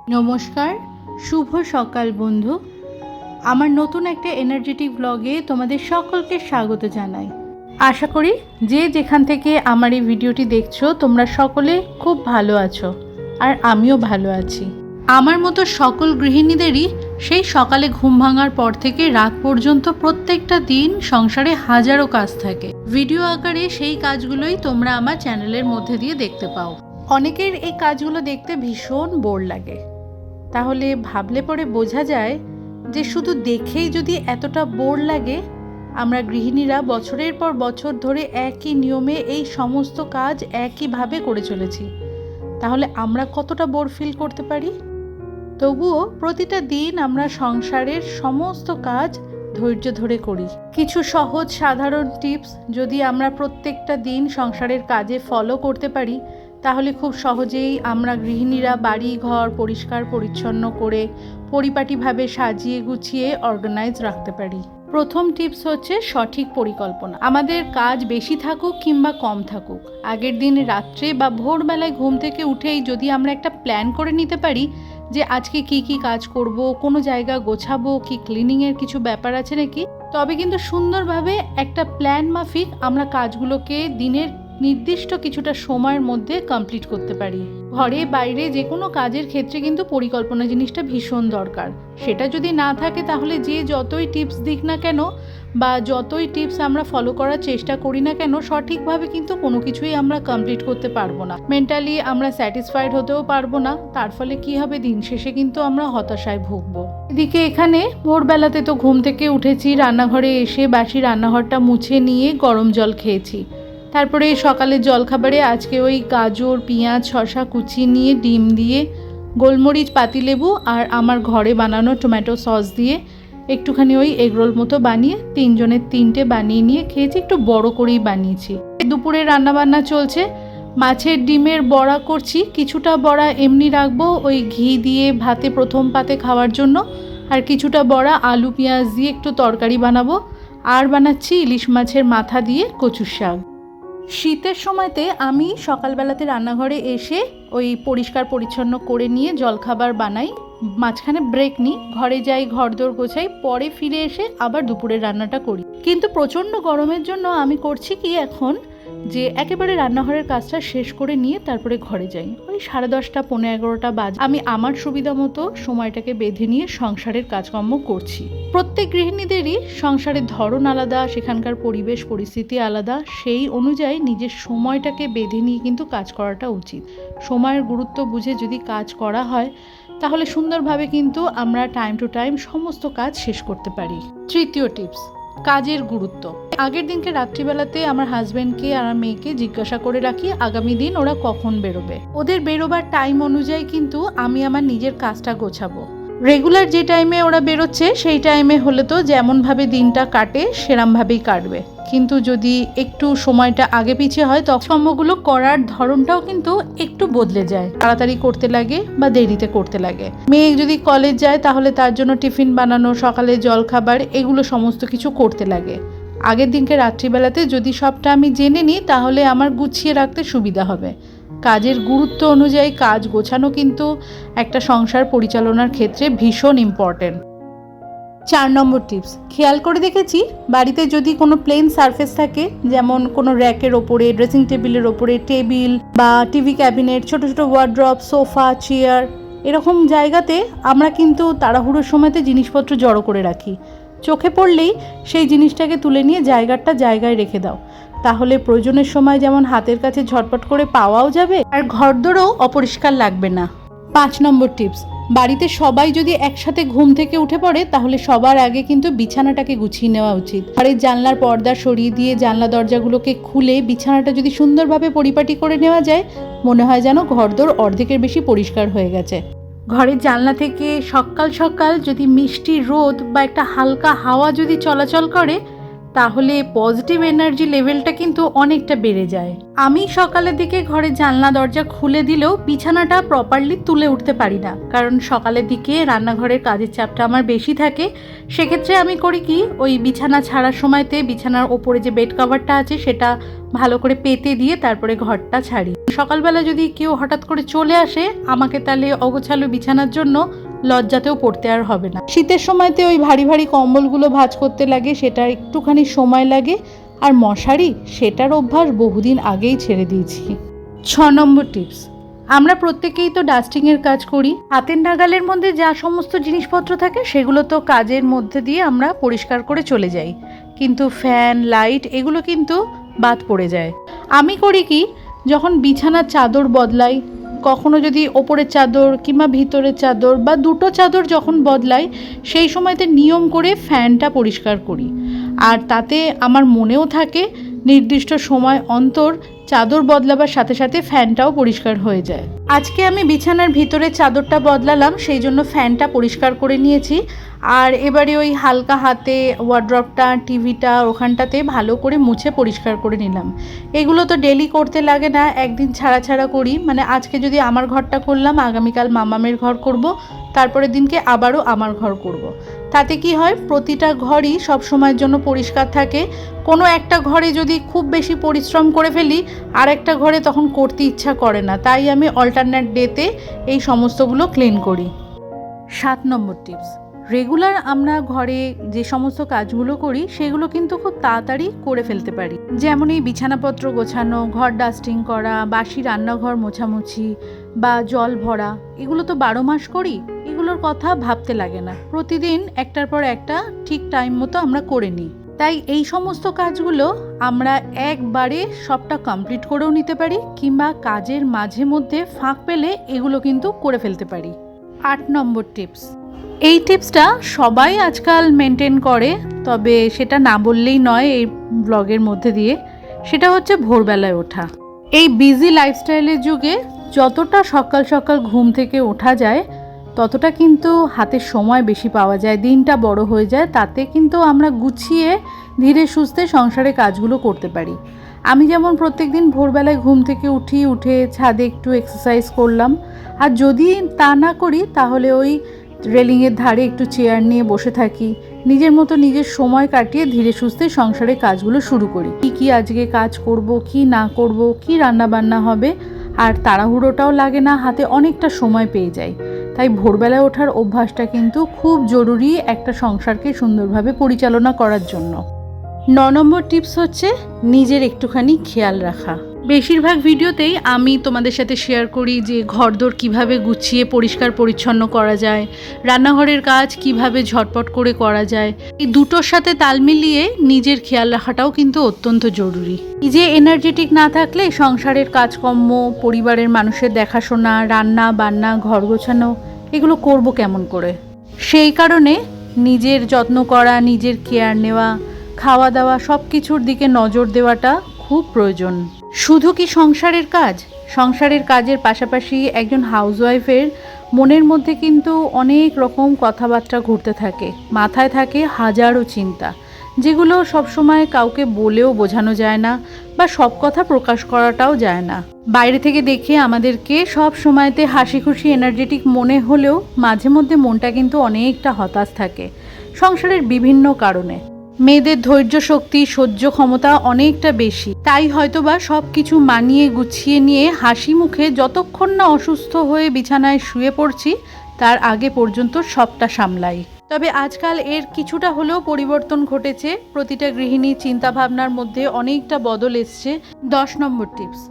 নমস্কার, শুভ সকাল বন্ধু। আমার নতুন একটা এনার্জেটিক ব্লগে তোমাদের সকলকে স্বাগত জানাই। আশা করি যে যেখান থেকে আমার এই ভিডিওটি দেখছো তোমরা সকলে খুব ভালো আছো, আর আমিও ভালো আছি। আমার মতো সকল গৃহিণীদেরই সেই সকালে ঘুম ভাঙার পর থেকে রাত পর্যন্ত প্রত্যেকটা দিন সংসারে হাজারো কাজ থাকে। ভিডিও আকারে সেই কাজগুলোই তোমরা আমার চ্যানেলের মধ্যে দিয়ে দেখতে পাও। অনেকের এই কাজগুলো দেখতে ভীষণ বোর লাগে, তাহলে ভাবলে পরে বোঝা যায় যে শুধু দেখেই যদি এতটা বোর লাগে, আমরা গৃহিণীরা বছরের পর বছর ধরে একই নিয়মে এই সমস্ত কাজ একইভাবে করে চলেছি, তাহলে আমরা কতটা বোর ফিল করতে পারি। তবুও প্রতিটা দিন আমরা সংসারের সমস্ত কাজ ধৈর্য ধরে করি। কিছু সহজ সাধারণ টিপস যদি আমরা প্রত্যেকটা দিন সংসারের কাজে ফলো করতে পারি, তাহলে খুব সহজেই আমরা গৃহিণীরা বাড়ি ঘর পরিষ্কার পরিচ্ছন্ন করে পরিপাটিভাবে সাজিয়ে গুছিয়ে অর্গানাইজ রাখতে পারি। প্রথম টিপস হচ্ছে সঠিক পরিকল্পনা। আমাদের কাজ বেশি থাকুক কিংবা কম থাকুক, আগের দিন রাত্রে বা ভোরবেলায় ঘুম থেকে উঠেই যদি আমরা একটা প্ল্যান করে নিতে পারি যে আজকে কি কি কাজ করব, কোনো জায়গা গোছাবো কি, ক্লিনিংয়ের কিছু ব্যাপার আছে নাকি, তবে কিন্তু সুন্দরভাবে একটা প্ল্যান মাফিক আমরা কাজগুলোকে দিনের নির্দিষ্ট কিছুটা সময়ের মধ্যে কমপ্লিট করতে পারি। ঘরে বাইরে যে কোনো কাজের ক্ষেত্রে কিন্তু পরিকল্পনা জিনিসটা ভীষণ দরকার। সেটা যদি না থাকে তাহলে যে যতই টিপস দিক না কেন বা যতই টিপস আমরা ফলো করার চেষ্টা করি না কেন, সঠিকভাবে কিন্তু কোনো কিছুই আমরা কমপ্লিট করতে পারবো না। মেন্টালি আমরা স্যাটিসফাইড হতেও পারবো না, তার ফলে কি হবে, দিন শেষে কিন্তু আমরা হতাশায় ভুগবো। এদিকে এখানে ভোরবেলাতে তো ঘুম থেকে উঠেছি, রান্নাঘরে এসে বাসি রান্নাঘরটা মুছে নিয়ে গরম জল খেয়েছি। তারপরে সকালের জলখাবারে আজকে ওই গাজর পেঁয়াজ শসা কুচি নিয়ে ডিম দিয়ে গোলমরিচ পাতিলেবু আর আমার ঘরে বানানো টমেটো সস দিয়ে একটুখানি ওই এগরোল মতো বানিয়ে তিনজনের তিনটে বানিয়ে নিয়ে খেয়েছি। একটু বড় করেই বানিয়েছি। দুপুরে রান্নাবান্না চলছে, মাছের ডিমের বড়া করছি। কিছুটা বড়া এমনি রাখবো ওই ঘি দিয়ে ভাতে প্রথম পাতে খাওয়ার জন্য, আর কিছুটা বড়া আলু পেঁয়াজ দিয়ে একটু তরকারি বানাবো। আর বানাচ্ছি ইলিশ মাছের মাথা দিয়ে কচুর শাক। শীতের সময়তে আমি সকালবেলাতে রান্নাঘরে এসে ওই পরিষ্কার পরিচ্ছন্ন করে নিয়ে জলখাবার বানাই, মাঝখানে ব্রেক নিই, ঘরে যাই, ঘরদোর গোছাই, পরে ফিরে এসে আবার দুপুরের রান্নাটা করি। কিন্তু প্রচণ্ড গরমের জন্য আমি করছি কি এখন, যে একেবারে রান্নাঘরের কাজটা শেষ করে নিয়ে তারপরে ঘরে যাই। ওই 10:30 পৌনে 11টা বাজে আমি আমার সুবিধা মতো সময়টাকে বেঁধে নিয়ে সংসারের কাজকর্ম করছি। প্রত্যেক গৃহিণীদেরই সংসারের ধরন আলাদা, সেখানকার পরিবেশ পরিস্থিতি আলাদা, সেই অনুযায়ী নিজের সময়টাকে বেঁধে নিয়ে কিন্তু কাজ করাটা উচিত। সময়ের গুরুত্ব বুঝে যদি কাজ করা হয় তাহলে সুন্দরভাবে কিন্তু আমরা টাইম টু টাইম সমস্ত কাজ শেষ করতে পারি। তৃতীয় টিপস, কাজের গুরুত্ব। আগের দিনকে রাত্রিবেলাতে আমার হাজব্যান্ডকে আর আমার মেয়েকে জিজ্ঞাসা করে রাখি আগামী দিন ওরা কখন বেরোবে। ওদের বেরোবার টাইম অনুযায়ী কিন্তু আমি আমার নিজের কাজটা গোছাবো। রেগুলার যে টাইমে ওরা বেরোচ্ছে সেই টাইমে হলে তো যেমনভাবে দিনটা কাটে সেরমভাবেই কাটবে, কিন্তু যদি একটু সময়টা আগে পিছিয়ে হয় তখন কর্মগুলো করার ধরনটাও কিন্তু একটু বদলে যায়, তাড়াতাড়ি করতে লাগে বা দেরিতে করতে লাগে। মেয়ে যদি কলেজ যায় তাহলে তার জন্য টিফিন বানানো, সকালে জলখাবার, এগুলো সমস্ত কিছু করতে লাগে। আগের দিনকে রাত্রিবেলাতে যদি সবটা আমি জেনে নিই তাহলে আমার গুছিয়ে রাখতে সুবিধা হবে। কাজের গুরুত্ব অনুযায়ী কাজ গোছানো কিন্তু একটা সংসার পরিচালনার ক্ষেত্রে ভীষণ ইম্পর্টেন্ট। 4 নম্বর টিপস, খেয়াল করে দেখেছি বাড়িতে যদি কোনো প্লেন সারফেস থাকে, যেমন কোনো র্যাকের ওপরে, ড্রেসিং টেবিলের ওপরে, টেবিল বা টিভি ক্যাবিনেট, ছোট ছোট ওয়ার্ড্রপ, সোফা, চেয়ার, এরকম জায়গাতে আমরা কিন্তু তাড়াহুড়োর সময়তে জিনিসপত্র জড়ো করে রাখি। চোখে পড়লেই সেই জিনিসটাকে তুলে নিয়ে জায়গায় রেখে দাও, তাহলে প্রয়োজনের সময় যেমন হাতের কাছে ঝটপট করে পাওয়াও যাবে আর ঘরদোরও অপরিষ্কার লাগবে না। 5 নম্বর টিপস, বাড়িতে সবাই যদি একসাথে ঘুম থেকে উঠে পড়ে তাহলে সবার আগে কিন্তু বিছানাটাকে গুছিয়ে নেওয়া উচিত। ঘরের জানলার পর্দা সরিয়ে দিয়ে জানলা দরজাগুলোকে খুলে বিছানাটা যদি সুন্দরভাবে পরিপাটি করে নেওয়া যায়, মনে হয় যেন ঘরদোর অর্ধেকের বেশি পরিষ্কার হয়ে গেছে। ঘরের জানলা থেকে সকাল সকাল যদি মিষ্টি রোদ বা একটা হালকা হাওয়া যদি চলাচল করে, তাহলে পজিটিভ এনার্জি লেভেলটা কিন্তু অনেকটা বেড়ে যায়। আমি সকালের দিকে ঘরের জানলা দরজা খুলে দিলেও বিছানাটা প্রপারলি তুলে উঠতে পারি না, কারণ সকালের দিকে রান্নাঘরের কাজের চাপটা আমার বেশি থাকে। সেক্ষেত্রে আমি করি কি, ওই বিছানা ছাড়ার সময়তে বিছানার ওপরে যে বেড কভারটা আছে সেটা ভালো করে পেতে দিয়ে তারপরে ঘরটা ছাড়ি। সকালবেলা যদি কেউ হঠাৎ করে চলে আসে আমাকে, তাহলে অগোছালো বিছানার জন্য লজ্জাতেও পড়তে আর হবে না। শীতের সময়তে ওই ভারী ভারী কম্বলগুলো ভাঁজ করতে লাগে, সেটা একটুখানি সময় লাগে। আর মশারি, সেটার অভ্যাস বহুদিন আগেই ছেড়ে দিয়েছি। 6 নম্বর টিপস, আমরা প্রত্যেকেই তো ডাস্টিংয়ের কাজ করি। হাতের নাগালের মধ্যে যা সমস্ত জিনিসপত্র থাকে সেগুলো তো কাজের মধ্যে দিয়ে আমরা পরিষ্কার করে চলে যাই, কিন্তু ফ্যান, লাইট এগুলো কিন্তু বাদ পড়ে যায়। আমি করি কি, যখন বিছানার চাদর বদলাই, কখনো যদি ওপরের চাদর কিংবা ভিতরের চাদর বা দুটো চাদর যখন বদলাই, সেই সময়তে নিয়ম করে ফ্যানটা পরিষ্কার করি। আর তাতে আমার মনেও থাকে নির্দিষ্ট সময় অন্তর চাদর বদলাবার সাথে সাথে ফ্যানটাও পরিষ্কার হয়ে যায়। আজকে আমি বিছানার ভিতরে চাদরটা বদলালাম, সেই জন্য ফ্যানটা পরিষ্কার করে নিয়েছি। আর এবারে ওই হালকা হাতে ওয়ার্ড্রপটা, টিভিটা ওখানটাতে ভালো করে মুছে পরিষ্কার করে নিলাম। এগুলো তো ডেলি করতে লাগে না, একদিন ছাড়া ছাড়া করি। মানে আজকে যদি আমার ঘরটা করলাম, আগামীকাল মামামের ঘর করব, তারপরের দিনকে আবারও আমার ঘর করব। তাতে কি হয়, প্রতিটা ঘরই সব সময়ের জন্য পরিষ্কার থাকে। কোনো একটা ঘরে যদি খুব বেশি পরিশ্রম করে ফেলি, আর একটা ঘরে তখন করতে ইচ্ছা করে না। তাই আমি অল্টারনেট ডেতে এই সমস্তগুলো ক্লিন করি। 7 নম্বর টিপস, রেগুলার আমরা ঘরে যে সমস্ত কাজগুলো করি সেগুলো কিন্তু খুব তাড়াতাড়ি করে ফেলতে পারি। যেমন এই বিছানাপত্র গোছানো, ঘর ডাস্টিং করা, বাসি রান্নাঘর মোছামুছি বা জল ভরা, এগুলো তো 12 মাস করি, এগুলোর কথা ভাবতে লাগে না। প্রতিদিন একটার পর একটা ঠিক টাইম মতো আমরা করে নিই। তাই এই সমস্ত কাজগুলো আমরা একবারে সবটা কমপ্লিট করেও নিতে পারি, কিংবা কাজের মাঝে মধ্যে ফাঁক পেলে এগুলো কিন্তু করে ফেলতে পারি। 8 নম্বর টিপস, এই টিপসটা সবাই আজকাল মেনটেন করে, তবে সেটা না বললেই নয় এই ব্লগের মধ্যে দিয়ে। সেটা হচ্ছে ভোরবেলায় ওঠা। এই বিজি লাইফস্টাইলের যুগে যতটা সকাল সকাল ঘুম থেকে ওঠা যায় ততটা কিন্তু হাতে সময় বেশি পাওয়া যায়, দিনটা বড় হয়ে যায়। তাতে কিন্তু আমরা গুছিয়ে ধীরে সুস্থে সংসারে কাজগুলো করতে পারি। আমি যেমন প্রত্যেক দিন ভোরবেলায় ঘুম থেকে উঠে ছাদে একটু এক্সারসাইজ করলাম, আর যদি তা না করি তাহলে ওই রেলিংয়ের ধারে একটু চেয়ার নিয়ে বসে থাকি, নিজের মতো নিজের সময় কাটিয়ে ধীরে সুস্থে সংসারের কাজগুলো শুরু করি। কি আজকে কাজ করব, কি না করব, কি রান্না বান্না হবে, আর তাড়াহুড়োটাও লাগে না, হাতে অনেকটা সময় পেয়ে যাই। তাই ভোরবেলায় ওঠার অভ্যাসটা কিন্তু খুব জরুরি একটা সংসারকে সুন্দরভাবে পরিচালনা করার জন্য। 9 নম্বর টিপস হচ্ছে নিজের একটুখানি খেয়াল রাখা। বেশিরভাগ ভিডিওতেই আমি তোমাদের সাথে শেয়ার করি যে ঘরদোর কিভাবে গুছিয়ে পরিষ্কার পরিচ্ছন্ন করা যায়, রান্নাঘরের কাজ কিভাবে ঝটপট করে করা যায়। এই দুটোর সাথে তাল মিলিয়ে নিজের খেয়াল রাখাটাও কিন্তু অত্যন্ত জরুরি। নিজে এনার্জেটিক না থাকলে সংসারের কাজকর্ম, পরিবারের মানুষের দেখাশোনা, রান্না বান্না, ঘর গোছানো, এগুলো করব কেমন করে? সেই কারণে নিজের যত্ন করা, নিজের কেয়ার নেওয়া, খাওয়া দাওয়া সব কিছুর দিকে নজর দেওয়াটা খুব প্রয়োজন। শুধু কি সংসারের কাজ? সংসারের কাজের পাশাপাশি একজন হাউসওয়াইফের মনের মধ্যে কিন্তু অনেক রকম কথাবার্তা ঘুরতে থাকে, মাথায় থাকে হাজারো চিন্তা, যেগুলো সবসময় কাউকে বলেও বোঝানো যায় না, বা সব কথা প্রকাশ করাটাও যায় না। বাইরে থেকে দেখে আমাদেরকে সব সময়তে হাসি খুশি এনার্জেটিক মনে হলেও মাঝে মধ্যে মনটা কিন্তু অনেকটা হতাশ থাকে সংসারের বিভিন্ন কারণে। মেয়েদের ধৈর্য শক্তি, সহ্য ক্ষমতা অনেকটা বেশি, তাই হয়তোবা সব কিছু মানিয়ে গুছিয়ে নিয়ে হাসি মুখে যতক্ষণ না অসুস্থ হয়ে বিছানায় শুয়ে পড়ছি তার আগে পর্যন্ত সবটা সামলাই। তবে আজকাল এর কিছুটা হলেও পরিবর্তন ঘটেছে, প্রতিটা গৃহিণীর চিন্তাভাবনার মধ্যে অনেকটা বদল এসছে। 10 নম্বর টিপস,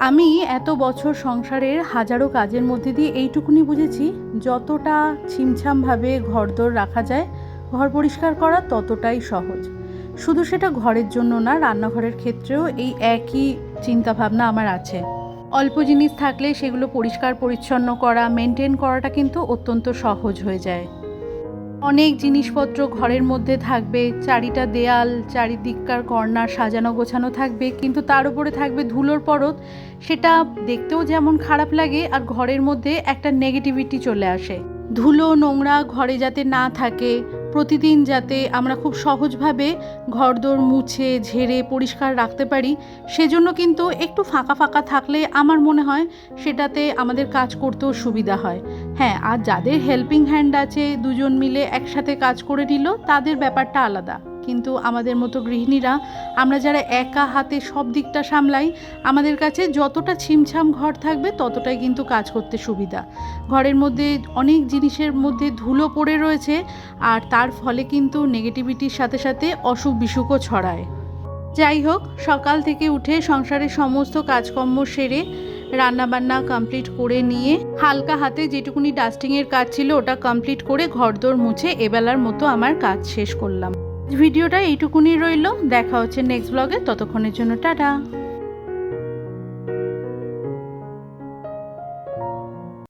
আমি এত বছর সংসারের হাজারো কাজের মধ্যে দিয়ে এইটুকুনি বুঝেছি, যতটা ছিমছামভাবে ঘরদোর রাখা যায়, ঘর পরিষ্কার করা ততটাই সহজ। শুধু সেটা ঘরের জন্য না, রান্নাঘরের ক্ষেত্রেও এই একই চিন্তাভাবনা আমার আছে। অল্প জিনিস থাকলে সেগুলো পরিষ্কার পরিচ্ছন্ন করা, মেনটেন করাটা কিন্তু অত্যন্ত সহজ হয়ে যায়। অনেক জিনিসপত্র ঘরের মধ্যে থাকবে, চারিটা দেয়াল, চারিদিককার কর্নার সাজানো গোছানো থাকবে, কিন্তু তার উপরে থাকবে ধুলোর পরত। সেটা দেখতেও যেমন খারাপ লাগে, আর ঘরের মধ্যে একটা নেগেটিভিটি চলে আসে। ধুলো নোংরা ঘরে যাতে না থাকে, প্রতিদিন যাতে আমরা খুব সহজভাবে ঘরদোর মুছে ঝেড়ে পরিষ্কার রাখতে পারি, সেজন্য কিন্তু একটু ফাঁকা ফাঁকা থাকলে আমার মনে হয় সেটাতে আমাদের কাজ করতেও সুবিধা হয়। হ্যাঁ, আর যাদের হেল্পিং হ্যান্ড আছে, দুজন মিলে একসাথে কাজ করে নিল, তাদের ব্যাপারটা আলাদা। কিন্তু আমাদের মতো গৃহিণীরা, আমরা যারা একা হাতে সব দিকটা সামলাই, আমাদের কাছে যতটা ছিমছাম ঘর থাকবে ততটাই কিন্তু কাজ করতে সুবিধা। ঘরের মধ্যে অনেক জিনিসের মধ্যে ধুলো পড়ে রয়েছে, আর তার ফলে কিন্তু নেগেটিভিটির সাথে সাথে অসুখ বিসুখও ছড়ায়। যাই হোক, সকাল থেকে উঠে সংসারের সমস্ত কাজকর্ম সেরে রান্নাবান্না কমপ্লিট করে নিয়ে হালকা হাতে যেটুকুনি ডাস্টিংয়ের কাজ ছিল ওটা কমপ্লিট করে ঘরদোর মুছে এবেলার মতো আমার কাজ শেষ করলাম। ভিডিওটা এইটুকুনি রইল, দেখা হচ্ছে নেক্সট ব্লগে, ততক্ষণের জন্য টাটা।